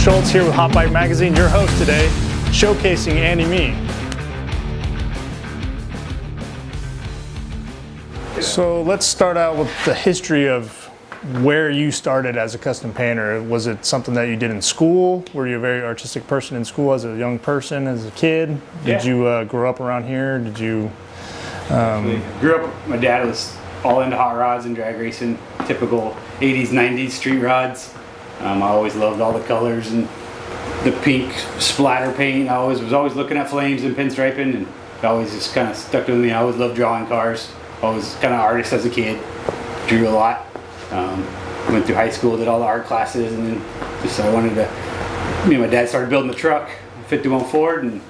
Schultz here with Hot Bike Magazine, your host today, showcasing Andy Meeh. So let's start out with the history of where you started as a custom painter. Was it something that you did in school? Were you a very artistic person in school as a young person, as a kid? Did you grow up around here? Did you? Grew up, my dad was all into hot rods and drag racing, typical 80s, 90s street rods. I always loved all the colors and the pink splatter paint. I was always looking at flames and pinstriping, and it always just kind of stuck with me. I always loved drawing cars. I was kind of an artist as a kid, drew a lot. Went through high school, did all the art classes, and then just I wanted to, me and my dad started building the truck, 51 Ford, and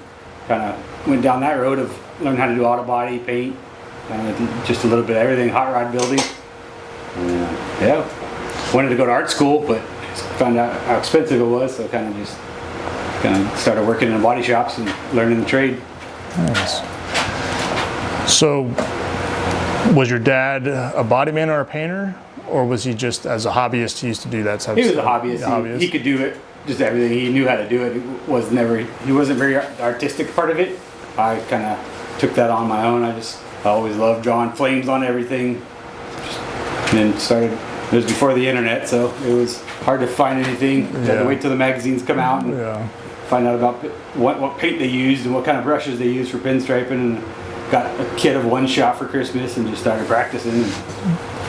kind of went down that road of learning how to do auto body, paint, just a little bit of everything, hot rod building. Yeah, wanted to go to art school, but found out how expensive it was, so kind of started working in body shops and learning the trade. Nice. So, was your dad a body man or a painter, or was he just as a hobbyist he used to do that type of stuff? He was a hobbyist. He could do it, just everything. He knew how to do it. He wasn't very artistic part of it. I kind of took that on my own. I always loved drawing flames on everything. And then started. It was before the internet, so it was hard to find anything. You had to wait till the magazines come out and find out about what paint they used and what kind of brushes they used for pinstriping. And got a kit of one shot for Christmas and just started practicing.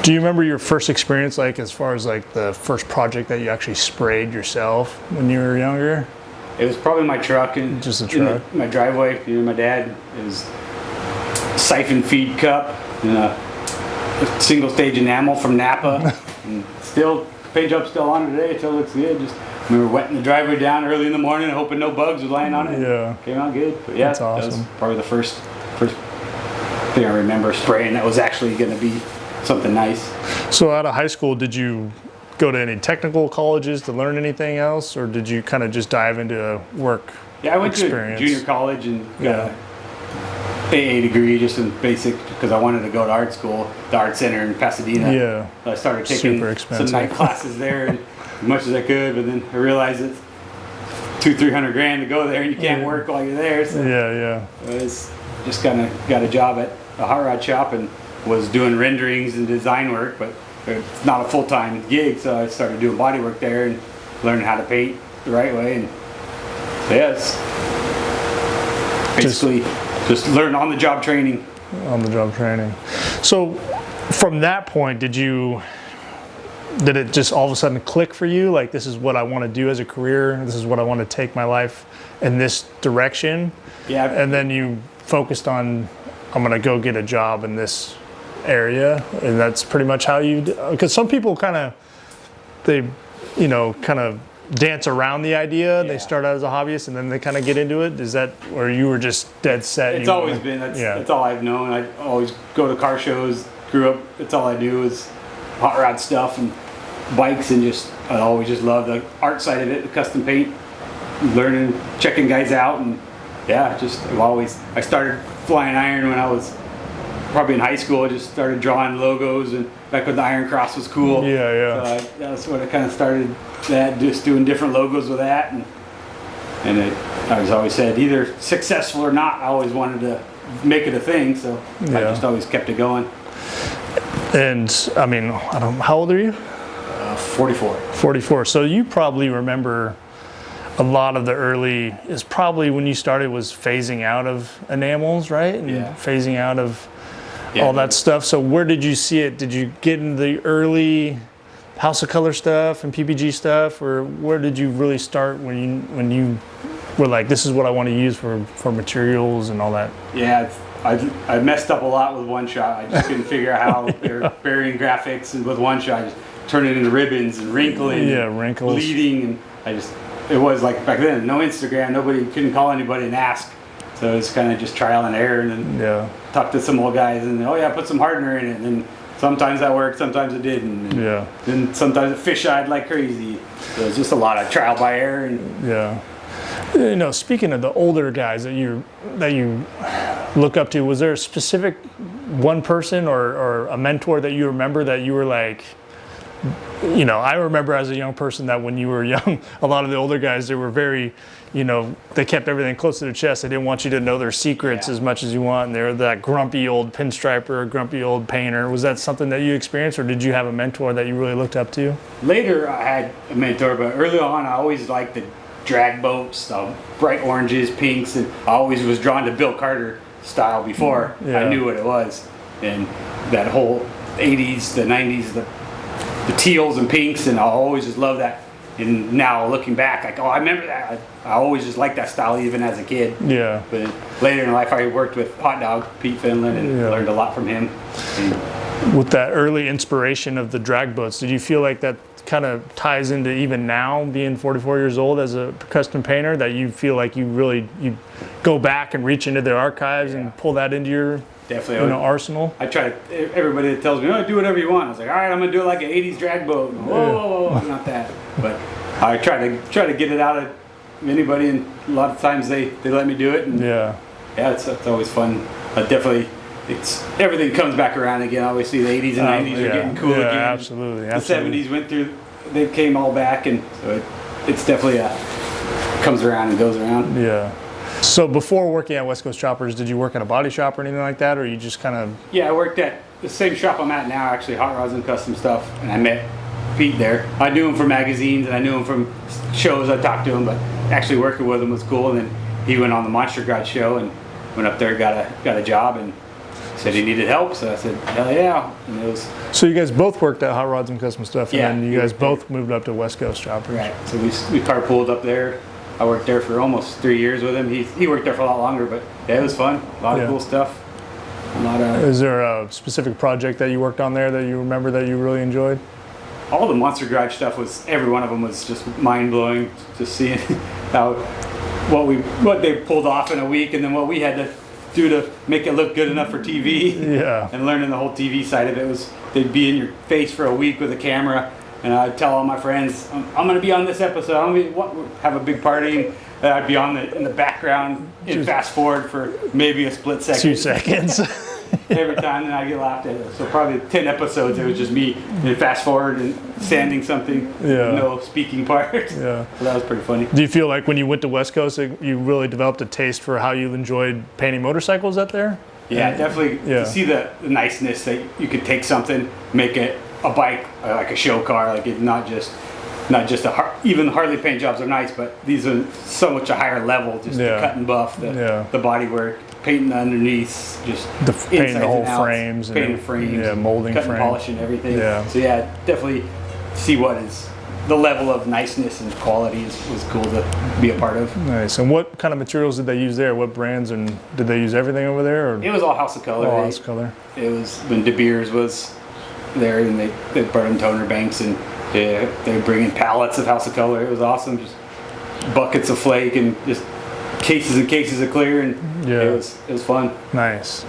Do you remember your first experience, like as far as like the first project that you actually sprayed yourself when you were younger? It was probably my truck and just a truck. My driveway. My dad, it was siphon feed cup and a single stage enamel from Napa. And still, paint job's still on today. It still looks good. Just remember wetting the driveway down early in the morning, hoping no bugs were laying on it. Yeah, came out good. But yeah, that's awesome. That was probably the first thing I remember spraying that was actually going to be something nice. So out of high school, did you go to any technical colleges to learn anything else, or did you kind of just dive into work? Yeah, I went experience? To junior college and got a AA degree just in basic, because I wanted to go to art school, the art center in Pasadena. Yeah. So I started taking some night classes there as much as I could, but then I realized it's $200-300 grand to go there, and you can't work while you're there. So I was just kind of got a job at a hot rod shop and was doing renderings and design work, but it's not a full-time gig, so I started doing body work there and learning how to paint the right way. And yes, basically just learn on-the-job training. On-the-job training. So from that point, did it just all of a sudden click for you? Like, this is what I want to do as a career. This is what I want to take my life in this direction. Yeah. And then you focused on, I'm going to go get a job in this area. And that's pretty much how you, because some people kind of dance around the idea. They start out as a hobbyist and then they kind of get into it. Is that, or you were just dead set? It's always been, that's all I've known. I always go to car shows, grew up, that's all I do is hot rod stuff and bikes, and I always just love the art side of it, the custom paint, learning, checking guys out, and I started Flyin Iron when I was probably in high school. I just started drawing logos, and back when the Iron Cross was cool. Yeah. So that's what I kind of started that, just doing different logos with that, and I was always said either successful or not. I always wanted to make it a thing, so I just always kept it going. And I mean, how old are you? 44. 44. So you probably remember a lot of the early, is probably when you started was phasing out of enamels, right? And phasing out of all that stuff. So where did you see it? Did you get into the early House of Color stuff and PPG stuff, or where did you really start when you were like, this is what I want to use for materials and all that? Yeah, I messed up a lot with one shot. I just couldn't figure out how they're burying graphics, and with one shot, I just turn it into ribbons and wrinkling, wrinkles, bleeding, and it was like back then, no Instagram, couldn't call anybody and ask. So it was kind of just trial and error, and then talk to some old guys, and put some hardener in it, and then sometimes that worked, sometimes it didn't. And then sometimes it fish-eyed like crazy. So it was just a lot of trial by error. And speaking of the older guys that you look up to, was there a specific one person or a mentor that you remember that you were like, you know, I remember as a young person that when you were young, a lot of the older guys, they were very, you know, they kept everything close to their chest. They didn't want you to know their secrets as much as you want. And they're that grumpy old pinstriper, grumpy old painter. Was that something that you experienced, or did you have a mentor that you really looked up to? Later, I had a mentor, but early on, I always liked the drag boats, bright oranges, pinks, and I always was drawn to Bill Carter style before I knew what it was. And that whole 80s, the 90s, the teals and pinks, and I always just loved that. And now looking back, like, oh, I remember that. I always just liked that style even as a kid. Yeah. But later in life, I worked with Hot Dog, Pete Finland, and learned a lot from him. With that early inspiration of the drag boats, did you feel like that kind of ties into even now, being 44 years old as a custom painter, that you feel like you go back and reach into their archives and pull that into your arsenal? I try to, everybody that tells me, oh, do whatever you want. I was like, all right, I'm going to do it like an 80s drag boat. Whoa, not that. But I try to get it out of anybody, and a lot of times they let me do it. And it's always fun. Definitely, everything comes back around again. Obviously, the 80s and 90s are getting cool again. Absolutely. The 70s went through, they came all back, and so it's definitely comes around and goes around. Yeah. So before working at West Coast Choppers, did you work at a body shop or anything like that, or you just kind of? Yeah, I worked at the same shop I'm at now, actually, Hot Rods and Custom Stuff, and I met Pete there. I knew him from magazines, and I knew him from shows. I talked to him, but actually working with him was cool. And then he went on the Monster Garage show and went up there, got a job, and said he needed help. So I said, hell yeah. And it was. So you guys both worked at Hot Rods and Custom Stuff, and then you guys both moved up to West Coast Choppers. Right. So we carpooled up there. I worked there for almost 3 years with him. He worked there for a lot longer, but yeah, it was fun. A lot of cool stuff. Is there a specific project that you worked on there that you remember that you really enjoyed? All the Monster Garage stuff every one of them was just mind blowing. Just seeing how what they pulled off in a week, and then what we had to do to make it look good enough for TV. Yeah. And learning the whole TV side of it was, they'd be in your face for a week with a camera. And I'd tell all my friends, I'm going to be on this episode. I'm going to have a big party. And I'd be in the background and fast forward for maybe a split second. 2 seconds. Every time, and I get laughed at. So probably 10 episodes, it was just me fast forward and sanding something. No speaking part. Yeah. So that was pretty funny. Do you feel like when you went to West Coast, you really developed a taste for how you enjoyed painting motocycles out there? Yeah, definitely. To see the niceness that you could take something, make it a bike, like a show car, like it's not just even Harley paint jobs are nice, but these are so much a higher level. Just the cut and buff, the body work, painting underneath, just painting the whole frames, painting frames, molding cutting, frames, polishing everything. So definitely see what is the level of niceness and quality was cool to be a part of. Nice. And what kind of materials did they use there? What brands, and did they use everything over there? Or? It was all House of Color. All House of Color. It was when De Beers was there, and they brought in toner banks, and they were bringing pallets of House of Color. It was awesome, just buckets of flake and just cases and cases of clear, and it was fun. Nice.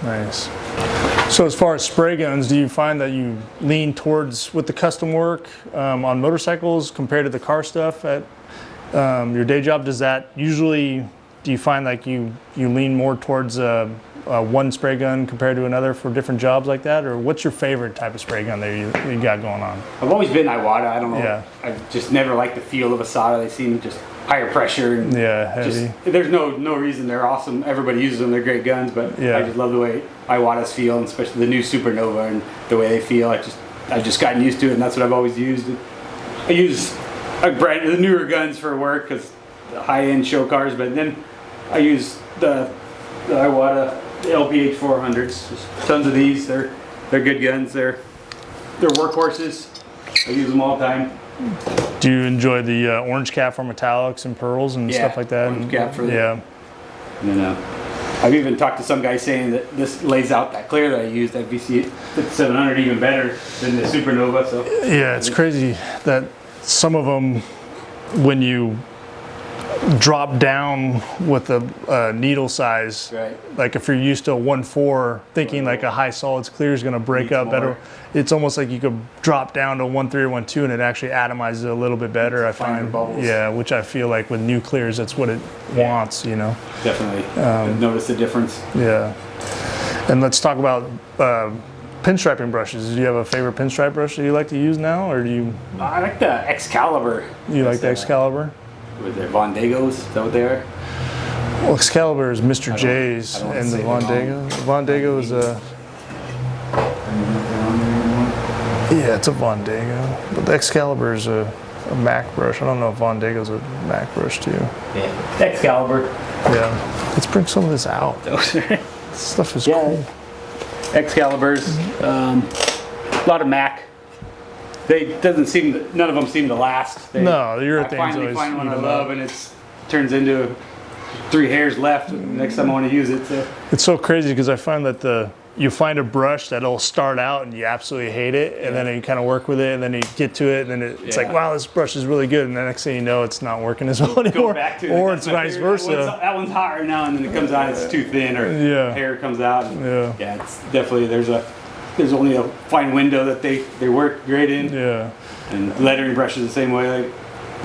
So as far as spray guns, do you find that you lean towards, with the custom work on motorcycles compared to the car stuff at your day job? Does that usually, do you find like you lean more towards one spray gun compared to another for different jobs like that? Or what's your favorite type of spray gun that you got going on? I've always been Iwata. I don't know. Yeah. I just never liked the feel of a SATA. They seem just higher pressure and heavy. There's no reason. They're awesome. Everybody uses them. They're great guns, but I just love the way Iwatas feel, and especially the new Supernova and the way they feel. I've just gotten used to it, and that's what I've always used. I use the newer guns for work because the high-end show cars, but then I use the Iwata LPH 400s. Just tons of these. They're good guns. They're workhorses. I use them all the time. Do you enjoy the orange cap for metallics and pearls and stuff like that? Orange cap for And then I've even talked to some guy saying that this lays out that clear that I used, that VC 700, even better than the Supernova. So yeah, it's crazy that some of them, when you drop down with the needle size, like if you're used to a 1.4, thinking like a high solids clear is going to break up better, it's almost like you could drop down to 1.3 or 1.2 and it actually atomizes it a little bit better. I find bubbles. Which I feel like with new clears, that's what it wants, Definitely. Notice the difference. And let's talk about pinstriping brushes. Do you have a favorite pinstripe brush that you like to use now, or do you? I like the Excalibur. You like the Excalibur? With their Vondegos, is that what they are? Well, Excalibur is Mr. J's, and the Vondego. Vondego is a. Yeah, it's a Vondego, but the Excalibur is a Mac brush. I don't know if Vondego's a Mac brush too. Yeah, Excalibur. Yeah, let's bring some of this out. This stuff is cool. Excaliburs, a lot of Mac. None of them seem to last. No, the urethane's I finally always find one I love, and it turns into 3 hairs left next time I want to use it. So. It's so crazy because I find that you find a brush that'll start out and you absolutely hate it, and then you kind of work with it, and then you get to it, and then it's like, wow, this brush is really good, and the next thing you know, it's not working as well anymore. Or it's vice versa. That one's hot right now, and then it comes out, it's too thin, or hair comes out. And, it's definitely there's only a fine window that they work great in. Yeah. And lettering brushes the same way. Like,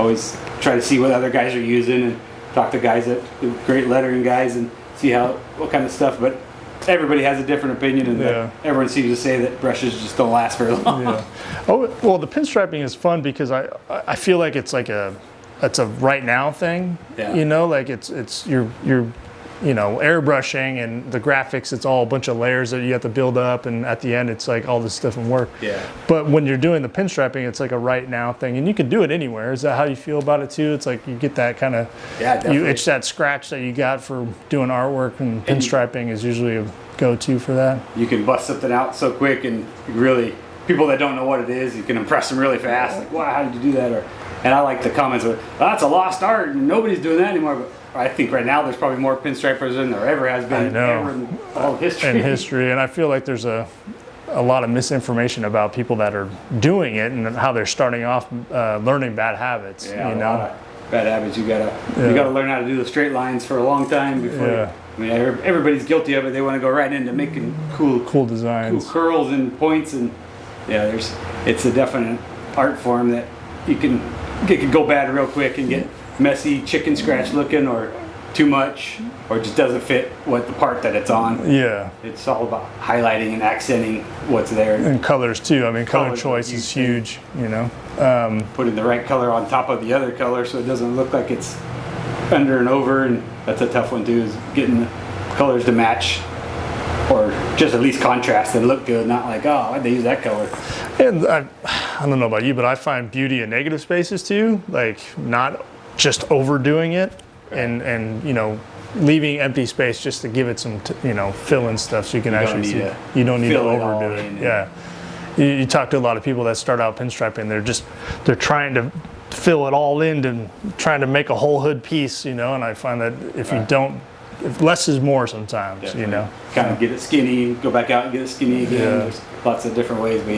always try to see what other guys are using and talk to guys that great lettering guys and see what kind of stuff. But everybody has a different opinion, and everyone seems to say that brushes just don't last very long. Yeah. Oh well, the pinstriping is fun because I feel like it's a right now thing. Yeah. You know, like it's you're airbrushing, and the graphics, it's all a bunch of layers that you have to build up, and at the end it's like all this different work. Yeah. But when you're doing the pinstriping, it's like a right now thing, and you can do it anywhere. Is that how you feel about it too? It's like you get that kind of you itch that scratch that you got for doing artwork, and pinstriping is usually a go-to for that. You can bust something out so quick, and really people that don't know what it is, you can impress them really fast. Like, wow, how did you do that? And I like the comments of, that's a lost art, and nobody's doing that anymore. But I think right now there's probably more pinstripers than there ever has been ever in all of history. And I feel like there's a lot of misinformation about people that are doing it and how they're starting off learning bad habits. Yeah, a lot of bad habits. You gotta learn how to do the straight lines for a long time before. I mean, everybody's guilty of it. They want to go right into making cool designs, cool curls and points, and it's a definite art form that it can go bad real quick and get messy, chicken scratch looking, or too much, or just doesn't fit what the part that it's on. Yeah. It's all about highlighting and accenting what's there. And colors too. I mean, color choice is huge, you know. Putting the right color on top of the other color so it doesn't look like it's under and over, and that's a tough one too, is getting the colors to match, or just at least contrast and look good, not like, oh, why'd they use that color? And I don't know about you, but I find beauty in negative spaces too, like not just overdoing it, and leaving empty space just to give it some fill in stuff so you can actually see. You don't need to overdo it. Yeah. You talk to a lot of people that start out pinstriping, they're trying to fill it all in and trying to make a whole hood piece, and I find that if less is more sometimes. Definitely. Kind of get it skinny, go back out and get it skinny again. There's lots of different ways, but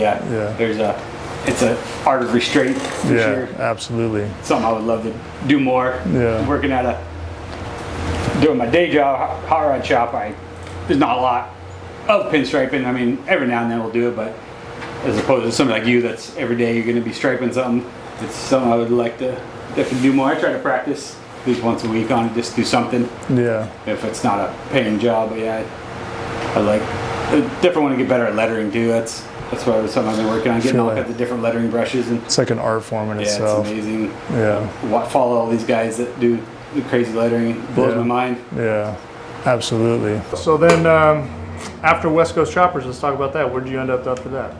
it's an art of restraint for sure. Absolutely. Something I would love to do more. Working doing my day job, hot rod shop, there's not a lot of pinstriping. I mean, every now and then we'll do it, but as opposed to somebody like you that's every day you're going to be striping something, it's something I would like to definitely do more. I try to practice at least once a week on it, just do something. Yeah. If it's not a paying job, but I definitely want to get better at lettering too. That's something I've been working on, getting all kinds of different lettering brushes, and it's like an art form in itself. It's amazing. Follow all these guys that do the crazy lettering. It blows my mind. Yeah, absolutely. So then, after West Coast Choppers, let's talk about that. Where did you end up after that?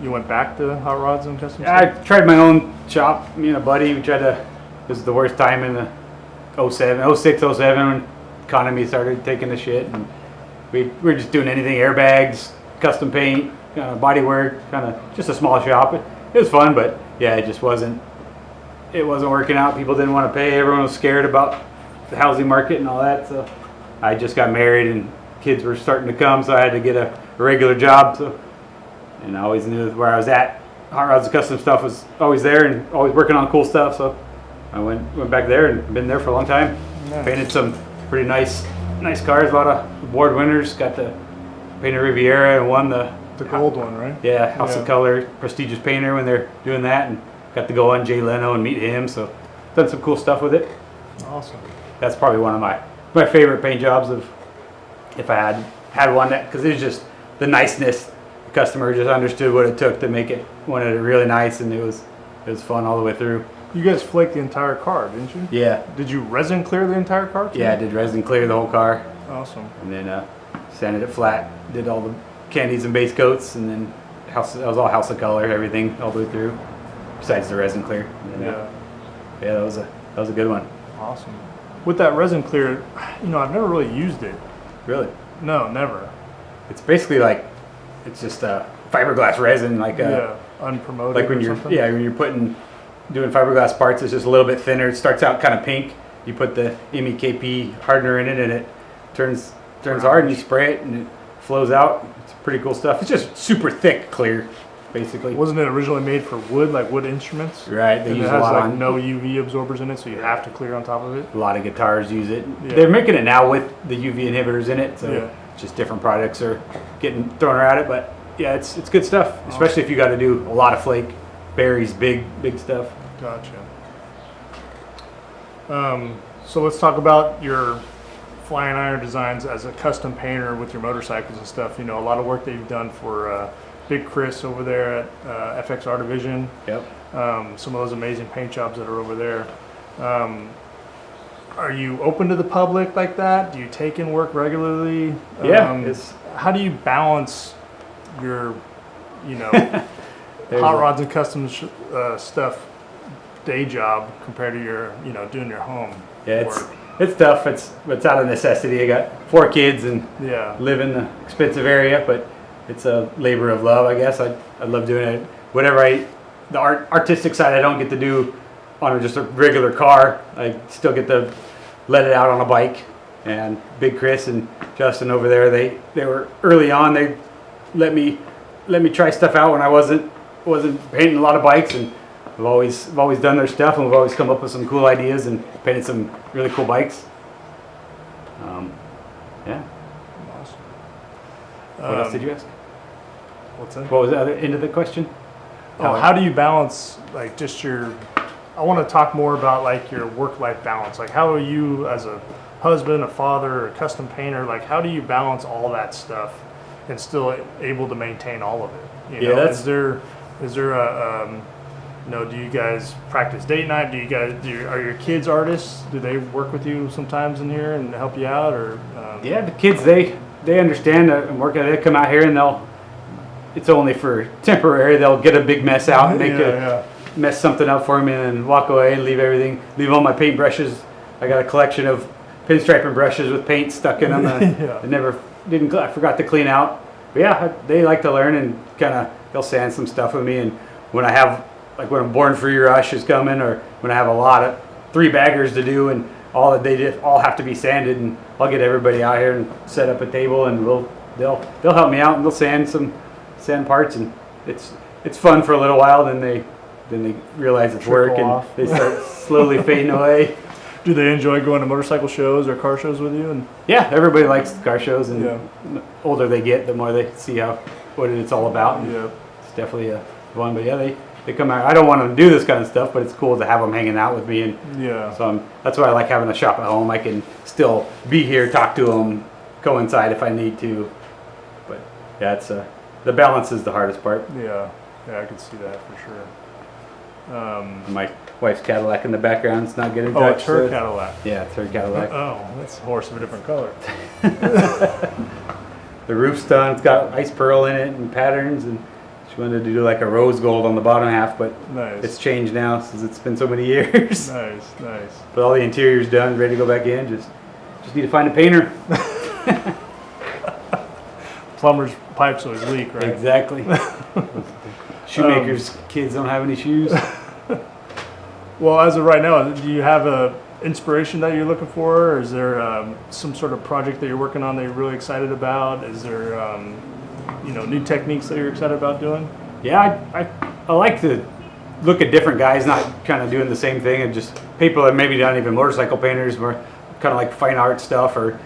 You went back to Hot Rods and Custom? I tried my own shop. Me and a buddy, we tried to. This is the worst time in the 06, 07 when economy started taking the shit, and we were just doing anything, airbags, custom paint, kind of body work, kind of just a small shop. It was fun, but it just wasn't working out. People didn't want to pay. Everyone was scared about the housing market and all that. So I just got married and kids were starting to come, so I had to get a regular job. And I always knew where I was at. Hot Rods and Custom stuff was always there and always working on cool stuff. So I went back there and been there for a long time. Nice. Painted some pretty nice cars, a lot of award winners. Painted Riviera and won the gold one, right? Yeah, House of Color, prestigious painter when they're doing that, and got to go on Jay Leno and meet him. So done some cool stuff with it. Awesome. That's probably one of my favorite paint jobs if I had one, because it's just the niceness, customer just understood what it took to make it, wanted it really nice, and it was fun all the way through. You guys flaked the entire car, didn't you? Yeah. Did you resin clear the entire car too? Yeah, I did resin clear the whole car. Awesome. And then sanded it flat, did all the candies and base coats, and then that was all house of color, everything all the way through, besides the resin clear. And then, yeah, that was a good one. Awesome. With that resin clear, you know, I've never really used it. Really? No, never. It's basically like, it's just fiberglass resin, like unpromoted. like when you're doing fiberglass parts, it's just a little bit thinner. It starts out kind of pink. You put the MEKP hardener in it, and it turns hard, and you spray it, and it flows out. It's pretty cool stuff. It's just super thick clear, basically. Wasn't it originally made for wood, like wood instruments? Right. They and use it has a lot like on no UV absorbers in it, so you have to clear on top of it. A lot of guitars use it. Yeah. They're making it now with the UV inhibitors in it, so Yeah. just different products are getting thrown at it. But yeah, it's good stuff, especially if you got to do a lot of flake, berries, big stuff. Gotcha. So let's talk about your Flyin Iron Designs as a custom painter with your motorcycles and stuff. You know, a lot of work that you've done for Big Chris over there at FXR Division. Yep. Some of those amazing paint jobs that are over there. Are you open to the public like that? Do you take in work regularly? Yeah. How do you balance your, you know, hot rods and custom stuff day job compared to your, you know, doing your home? Yeah, work? it's tough. It's out of necessity. I got 4 kids and live in the expensive area, but it's a labor of love, I guess. I love doing it. Whatever the artistic side I don't get to do on just a regular car. I still get to let it out on a bike. And Big Chris and Justin over there, they were early on. They let me try stuff out when I wasn't painting a lot of bikes, and we've always done their stuff, and we've always come up with some cool ideas and painted some really cool bikes. Yeah. Awesome. What else did you ask? What's that? What was the other end of the question? How do you balance like just your? I want to talk more about like your work-life balance. Like, how are you as a husband, a father, a custom painter? Like, how do you balance all that stuff and still able to maintain all of it? You know, is there a you know, do you guys practice date night? Are your kids artists? Do they work with you sometimes in here and help you out? Or yeah, the kids they understand that I'm working. They come out here and it's only for temporary. They'll get a big mess out and mess something up for me and then walk away and leave all my paint brushes. I got a collection of pinstriping brushes with paint stuck in them. I forgot to clean out. But yeah, they like to learn and they'll sand some stuff with me. And when I'm Born Free Rush is coming, or when I have a lot of 3 baggers to do, and they all have to be sanded, and I'll get everybody out here and set up a table, and they'll help me out, and they'll sand parts, and it's fun for a little while. Then they realize it's work, and they start slowly fading away. Do they enjoy going to motorcycle shows or car shows with you? And yeah, everybody likes car shows, and the older they get, the more they see what it's all about. And it's definitely fun. But yeah, they come out. I don't want them to do this kind of stuff, but it's cool to have them hanging out with me. And so that's why I like having a shop at home. I can still be here, talk to them, go inside if I need to. But yeah, it's the balance is the hardest part. Yeah, I could see that for sure. My wife's Cadillac in the background. It's not getting touched. Oh, it's her Cadillac. Yeah, it's her Cadillac. Oh, that's a horse of a different color. The roof's done. It's got ice pearl in it and patterns, and she wanted to do like a rose gold on the bottom half, but it's changed now since it's been so many years. Nice. But all the interior's done, ready to go back in. Just need to find a painter. Plumber's pipes always leak, right? Exactly. Shoemakers' kids don't have any shoes. Well, as of right now, do you have a inspiration that you're looking for? Or is there some sort of project that you're working on that you're really excited about? Is there new techniques that you're excited about doing? Yeah, I like to look at different guys, not kind of doing the same thing, and just people that maybe not even motorcycle painters, more kind of like fine art stuff, or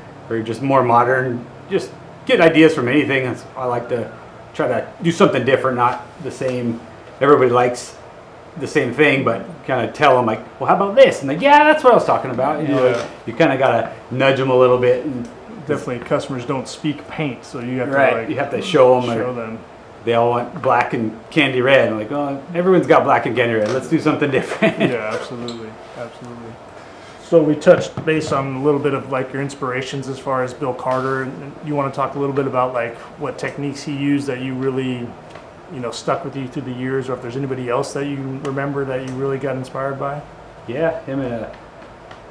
just more modern. Just get ideas from anything. I like to try to do something different, not the same. Everybody likes the same thing, but kind of tell them like, well, how about this? And like, yeah, that's what I was talking about. You kind of got to nudge them a little bit. And definitely, customers don't speak paint, so you have to you have to show them. Show them. they all want black and candy red. I'm like, oh, everyone's got black and candy red. Let's do something different. Yeah, absolutely, absolutely. So we touched base on a little bit of like your inspirations as far as Bill Carter, and you want to talk a little bit about like what techniques he used that you really, you know, stuck with you through the years, or if there's anybody else that you remember that you really got inspired by? Yeah, him and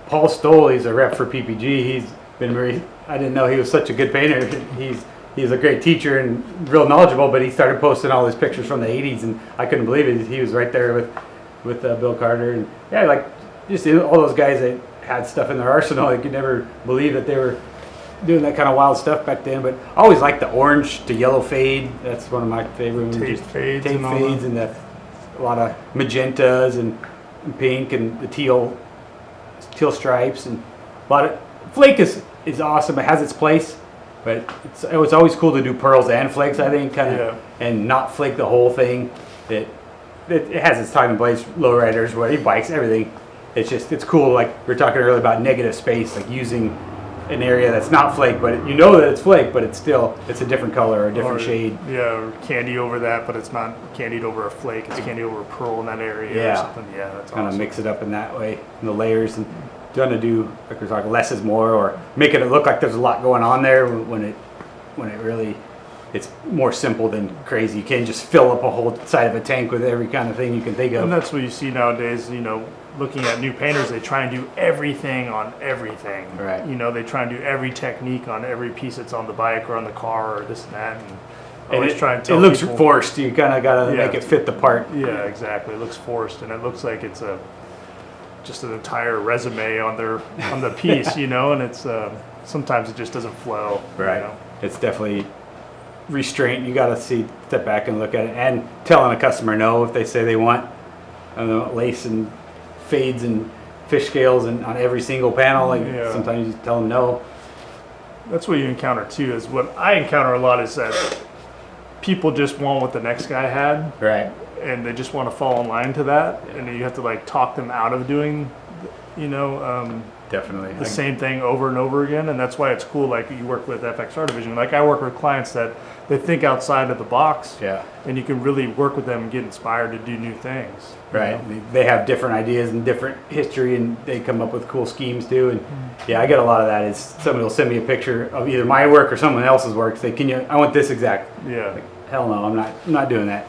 Paul Stoll, he's a rep for PPG. He's been very, I didn't know he was such a good painter. He's a great teacher and real knowledgeable, but he started posting all his pictures from the 80s, and I couldn't believe it. He was right there with Bill Carter. And yeah, like just all those guys that had stuff in their arsenal. You could never believe that they were doing that kind of wild stuff back then. But I always liked the orange to yellow fade. That's one of my favorite. Tape fades and a lot of magentas and pink and the teal stripes, and a lot of flake is awesome. It has its place, but it was always cool to do pearls and flakes, I think, kind of, and not flake the whole thing. It has its time and place. Lowriders, whatever, bikes, everything. It's cool. Like we were talking earlier about negative space, like using an area that's not flake, but you know that it's flake, but it's a different color or a different shade. Yeah, or candy over that, but it's not candied over a flake. It's candy over a pearl in that area or something. Yeah, that's kind awesome. of mix it up in that way, in the layers, and trying to do, like we're talking, less is more, or making it look like there's a lot going on there when it really, it's more simple than crazy. You can't just fill up a whole side of a tank with every kind of thing you can think of. And that's what you see nowadays, you know, looking at new painters, they try and do everything on everything. Right. You know, they try and do every technique on every piece that's on the bike or on the car or this and that. And always try and tell it looks people, forced. You kind of got to make it fit the part. Yeah, exactly. It looks forced, and it looks like it's just an entire resume on the piece, you know, and it's sometimes it just doesn't flow. Right. You know? It's definitely restraint. You got to step back and look at it, and telling a customer no if they say they want, I don't know, lace and fades and fish scales and on every single panel. Like sometimes you tell them no. That's what you encounter too. Is what I encounter a lot is that people just want what the next guy had. Right. And they just want to fall in line to that, and then you have to like talk them out of doing, you know, definitely the same thing over and over again. And that's why it's cool. Like you work with FXR division. Like I work with clients that they think outside of the box. Yeah. And you can really work with them and get inspired to do new things. Right. You know? They have different ideas and different history, and they come up with cool schemes too. And yeah, I get a lot of that. Is somebody will send me a picture of either my work or someone else's work. Say, can you? I want this exact. Yeah. Like, hell no, I'm not doing that.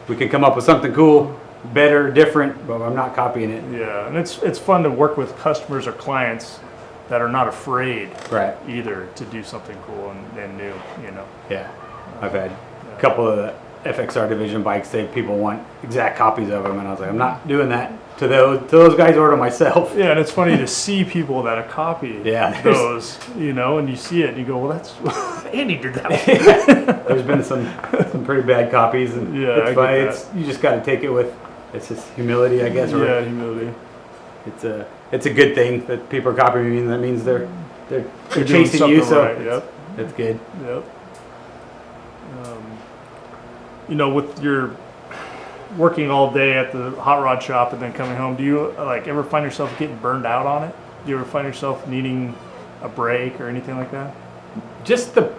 We can come up with something cool, better, different, but I'm not copying it. Yeah, and it's fun to work with customers or clients that are not afraid either to do something cool and new, you know. Yeah, I've had a couple of the FXR division bikes that people want exact copies of them, and I was like, I'm not doing that to those guys, order myself. Yeah, and it's funny to see people that copy those, you know, and you see it and you go, well, that's Andy did that one. There's been some pretty bad copies, and it's funny. You just got to take it with, it's just humility, I guess. Yeah, humility. It's a good thing that people are copying me, and that means they're chasing you. So right. That's good. Yep. You know, with your working all day at the hot rod shop and then coming home, do you like ever find yourself getting burned out on it? Do you ever find yourself needing a break or anything like that? Just the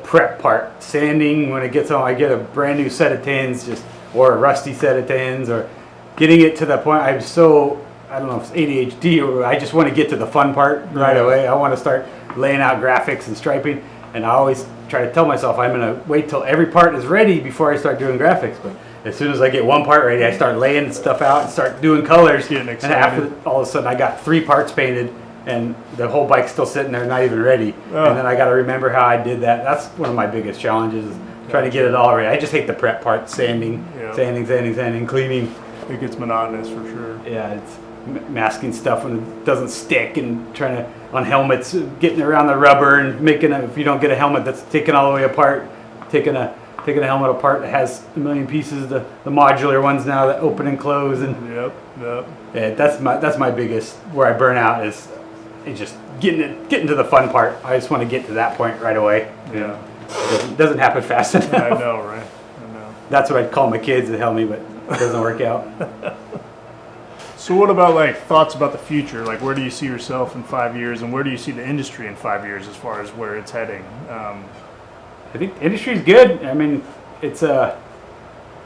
prep part, sanding when it gets home. I get a brand new set of tins, or a rusty set of tins, or getting it to that point. I don't know if it's ADHD, or I just want to get to the fun part right away. I want to start laying out graphics and striping, and I always try to tell myself I'm going to wait till every part is ready before I start doing graphics. But as soon as I get one part ready, I start laying stuff out and start doing colors. Getting excited. And after all of a sudden I got 3 parts painted, and the whole bike's still sitting there, not even ready. And then I got to remember how I did that. That's one of my biggest challenges, is trying to get it all ready. I just hate the prep part, sanding, cleaning. It gets monotonous for sure. Yeah, it's masking stuff when it doesn't stick, and trying to, on helmets, getting around the rubber and if you don't get a helmet that's taken all the way apart, taking a helmet apart that has a million pieces, the modular ones now that open and close, and yeah, that's my biggest, where I burn out, is just getting to the fun part. I just want to get to that point right away. Yeah, it doesn't happen fast enough. I know, right? I know. That's what I'd call my kids to help me, but it doesn't work out. So what about like thoughts about the future? Like, where do you see yourself in 5 years, and where do you see the industry in 5 years as far as where it's heading? I think the industry's good. I mean, it's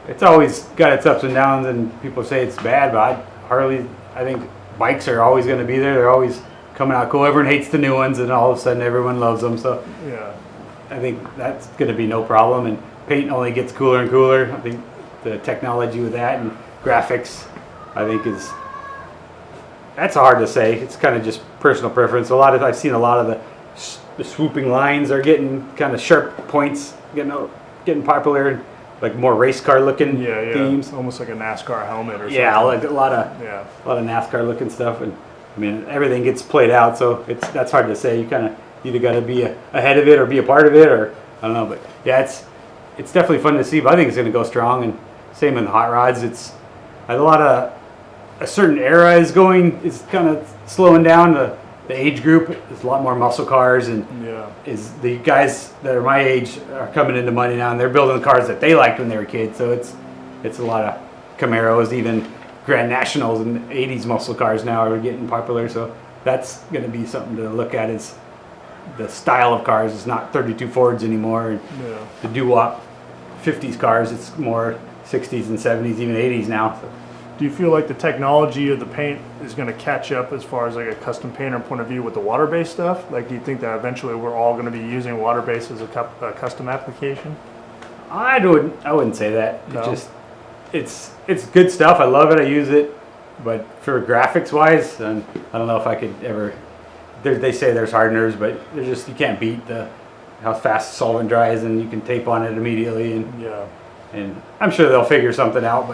it's always got its ups and downs, and people say it's bad, but I think bikes are always going to be there. They're always coming out cool. Everyone hates the new ones, and all of a sudden everyone loves them. So Yeah. I think that's going to be no problem. And paint only gets cooler and cooler. I think the technology with that and graphics, I think that's hard to say. It's kind of just personal preference. I've seen a lot of the swooping lines are getting kind of sharp points, getting popular. Like more race car looking themes, almost like a NASCAR helmet or something. Yeah, like a lot of NASCAR looking stuff, and I mean everything gets played out, so that's hard to say. You kind of either got to be ahead of it or be a part of it, or I don't know. But yeah, it's definitely fun to see. But I think it's going to go strong, and same in the hot rods. It's a lot of a certain era is kind of slowing down. The age group is a lot more muscle cars, and is the guys that are my age are coming into money now, and they're building the cars that they liked when they were kids. So it's a lot of Camaros, even Grand Nationals and 80s muscle cars now are getting popular. So that's going to be something to look at. Is the style of cars is not 32 Fords anymore, and the doo-wop 50s cars. It's more 60s and 70s, even 80s now. So. Do you feel like the technology of the paint is going to catch up as far as like a custom painter point of view with the water-based stuff? Like, do you think that eventually we're all going to be using water-based as a custom application? I wouldn't say that. No? It's good stuff. I love it. I use it, but for graphics wise, I don't know if I could ever. They say there's hardeners, but you can't beat how fast solvent dries, and you can tape on it immediately. And I'm sure they'll figure something out,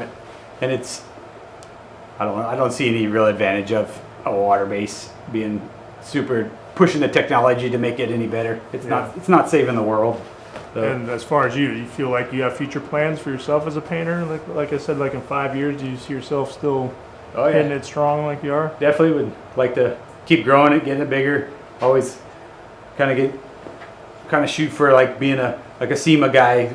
I don't see any real advantage of a water base being super pushing the technology to make it any better. It's not saving the world. So. And as far as you feel like you have future plans for yourself as a painter? Like I said, like in 5 years, do you see yourself still hitting it strong like you are? Definitely would like to keep growing it, getting it bigger. Always kind of shoot for like being a SEMA guy,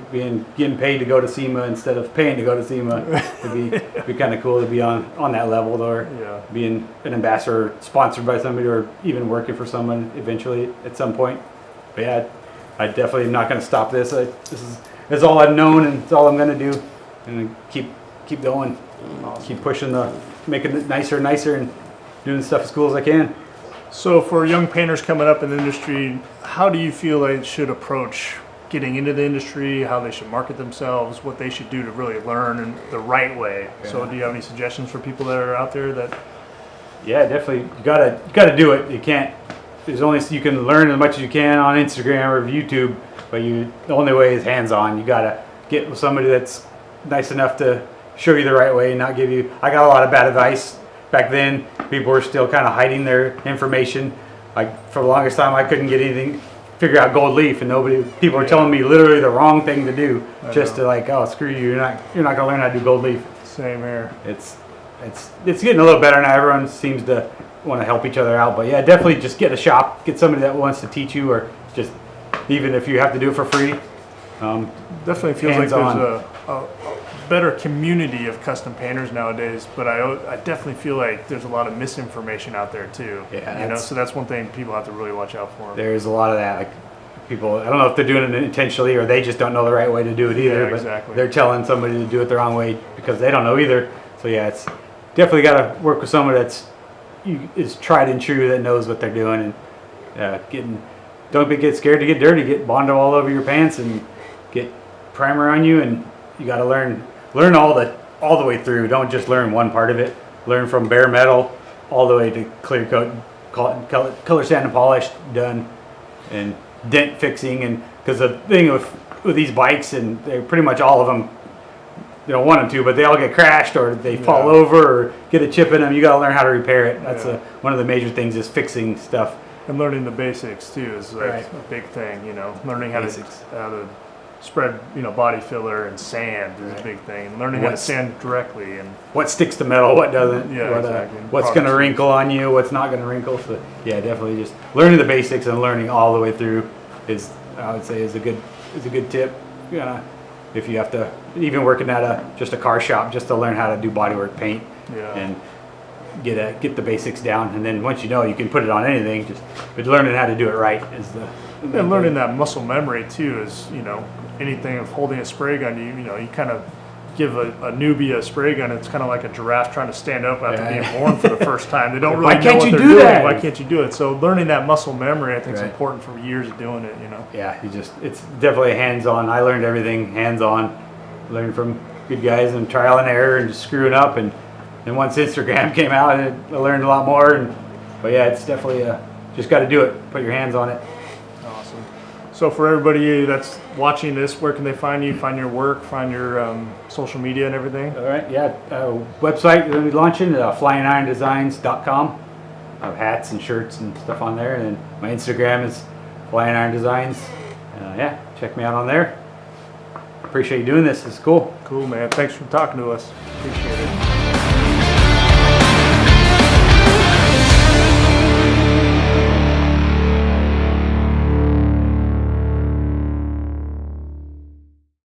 getting paid to go to SEMA instead of paying to go to SEMA. It'd be kind of cool to be on that level, or being an ambassador, sponsored by somebody, or even working for someone eventually at some point. But yeah, I definitely am not going to stop this. This is all I've known, and it's all I'm going to do, and keep going, keep pushing making it nicer and nicer, and doing the stuff as cool as I can. So for young painters coming up in the industry, how do you feel they should approach getting into the industry, how they should market themselves, what they should do to really learn in the right way? So do you have any suggestions for people that are out there that? Yeah, definitely. You gotta do it. You can't. You can learn as much as you can on Instagram or YouTube, but the only way is hands-on. You gotta get with somebody that's nice enough to show you the right way and not give you. I got a lot of bad advice back then. People were still kind of hiding their information. Like for the longest time, I couldn't figure out gold leaf, and people were telling me literally the wrong thing to do, to like, oh, screw you, you're not gonna learn how to do gold leaf. Same here. It's getting a little better now. Everyone seems to want to help each other out, but yeah, definitely just get a shop, get somebody that wants to teach you, or just even if you have to do it for free. Definitely feels like there's a better community of custom painters nowadays, but I definitely feel like there's a lot of misinformation out there too. Yeah, so that's one thing people have to really watch out for. There's a lot of that. Like people, I don't know if they're doing it intentionally or they just don't know the right way to do it either. Yeah, exactly. But they're telling somebody to do it the wrong way because they don't know either. So yeah, it's definitely got to work with someone is tried and true, that knows what they're doing, and don't get scared to get dirty. Get Bondo all over your pants and get primer on you, and you got to learn all the way through. Don't just learn one part of it. Learn from bare metal all the way to clear coat, color sand and polish done, and dent fixing. And because the thing with these bikes, and they're pretty much all of them, you don't want them to, but they all get crashed or they fall over or get a chip in them. You got to learn how to repair it. That's one of the major things, is fixing stuff. And learning the basics too is like a big thing. Learning how to spread, body filler and sand is a big thing. And learning how to sand directly, and what sticks to metal, what doesn't. Yeah, exactly. What's going to wrinkle on you, what's not going to wrinkle. So yeah, definitely just learning the basics and learning all the way through I would say is a good tip. If you have to, even working at just a car shop, just to learn how to do bodywork paint and get the basics down, and then once you can put it on anything. But learning how to do it right is and learning that muscle memory too is anything of holding a spray gun. You kind of give a newbie a spray gun, it's kind of like a giraffe trying to stand up after being born for the first time. They don't really know what they're doing. That? Why can't you do it? So learning that muscle memory, I think, is important for years of doing it. You know. Yeah, it's definitely hands-on. I learned everything hands-on. Learned from good guys and trial and error and just screwing up. And once Instagram came out, I learned a lot more. But yeah, it's definitely just got to do it. Put your hands on it. Awesome. So for everybody that's watching this, where can they find you? Find your work, find your social media and everything? All right, yeah. Website that we're launching, flyingirondesigns.com. I have hats and shirts and stuff on there. And then my Instagram is Flyin Iron Designs. Yeah, check me out on there. Appreciate you doing this. It's cool. Cool, man. Thanks for talking to us. Appreciate it.